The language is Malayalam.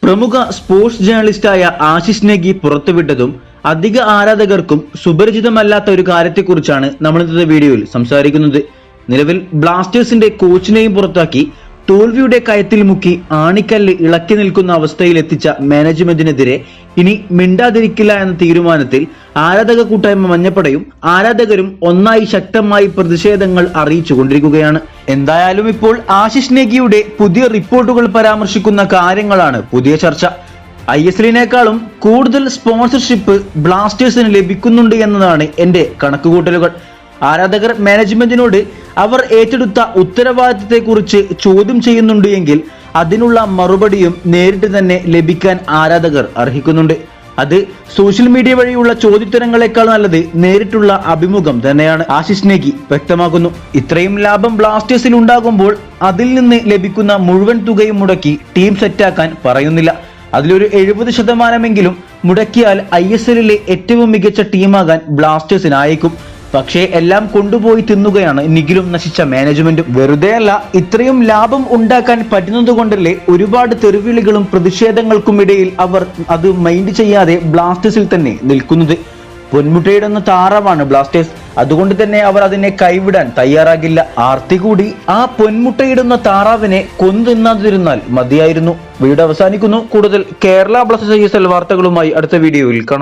പ്രമുഖ സ്പോർട്സ് ജേർണലിസ്റ്റായ ആശിഷ് നേഗി പുറത്തുവിട്ടതും അധിക ആരാധകർക്കും സുപരിചിതമല്ലാത്ത ഒരു കാര്യത്തെക്കുറിച്ചാണ് നമ്മൾ ഇന്നത്തെ വീഡിയോയിൽ സംസാരിക്കുന്നത്. നിലവിൽ ബ്ലാസ്റ്റേഴ്സിന്റെ കോച്ചിനെയും പുറത്താക്കി തോൽവിയുടെ കയത്തിൽ മുക്കി ആണിക്കല്ല് ഇളക്കി നിൽക്കുന്ന അവസ്ഥയിൽ എത്തിച്ച മാനേജ്മെന്റിനെതിരെ ഇനി മിണ്ടാതിരിക്കില്ല എന്ന തീരുമാനത്തിൽ ആരാധക കൂട്ടായ്മ മഞ്ഞപ്പടയും ആരാധകരും ഒന്നായി ശക്തമായി പ്രതിഷേധങ്ങൾ അറിയിച്ചുകൊണ്ടിരിക്കുകയാണ്. എന്തായാലും ഇപ്പോൾ ആശിഷ് നേഗിയുടെ പുതിയ റിപ്പോർട്ടുകൾ പരാമർശിക്കുന്ന കാര്യങ്ങളാണ് പുതിയ ചർച്ച. ISLനേക്കാളും കൂടുതൽ സ്പോൺസർഷിപ്പ് ബ്ലാസ്റ്റേഴ്സിന് ലഭിക്കുന്നുണ്ട് എന്നതാണ് എന്റെ കണക്കുകൂട്ടലുകൾ. ആരാധകർ മാനേജ്മെന്റിനോട് അവർ ഏറ്റെടുത്ത ഉത്തരവാദിത്തത്തെക്കുറിച്ച് ചോദ്യം ചെയ്യുന്നുണ്ട് എങ്കിൽ അതിനുള്ള മറുപടിയും നേരിട്ട് തന്നെ ലഭിക്കാൻ ആരാധകർ അർഹിക്കുന്നുണ്ട്. അത് സോഷ്യൽ മീഡിയ വഴിയുള്ള ചോദ്യോത്തരങ്ങളെക്കാൾ നല്ലത് നേരിട്ടുള്ള അഭിമുഖം തന്നെയാണ്. ആശിഷ് നേഗി വ്യക്തമാക്കുന്നു, ഇത്രയും ലാഭം ബ്ലാസ്റ്റേഴ്സിൽ ഉണ്ടാകുമ്പോൾ അതിൽ നിന്ന് ലഭിക്കുന്ന മുഴുവൻ തുകയും മുടക്കി ടീം സെറ്റാക്കാൻ പറയുന്നില്ല. അതിലൊരു 70% മുടക്കിയാൽ ISLലെ ഏറ്റവും മികച്ച ടീമാകാൻ ബ്ലാസ്റ്റേഴ്സിനായേക്കും. പക്ഷേ എല്ലാം കൊണ്ടുപോയി തിന്നുകയാണ് നിഖിലും നശിച്ച മാനേജ്മെന്റും. വെറുതെയല്ല, ഇത്രയും ലാഭം ഉണ്ടാക്കാൻ പറ്റുന്നത് കൊണ്ടല്ലേ ഒരുപാട് തെരുവിളികളും പ്രതിഷേധങ്ങൾക്കുമിടയിൽ അവർ അത് മൈൻഡ് ചെയ്യാതെ ബ്ലാസ്റ്റേഴ്സിൽ തന്നെ നിൽക്കുന്നത്. പൊന്മുട്ടയിടുന്ന താറാവാണ് ബ്ലാസ്റ്റേഴ്സ്, അതുകൊണ്ട് തന്നെ അവർ അതിനെ കൈവിടാൻ തയ്യാറാകില്ല. ആർത്തി കൂടി ആ പൊന്മുട്ടയിടുന്ന താറാവിനെ കൊന്നു തിന്നാതിരുന്നാൽ മതിയായിരുന്നു. വീഡിയോ അവസാനിക്കുന്നു. കൂടുതൽ കേരള ബ്ലാസ്റ്റേഴ്സ് ISL വാർത്തകളുമായി അടുത്ത വീഡിയോയിൽ കാണാം.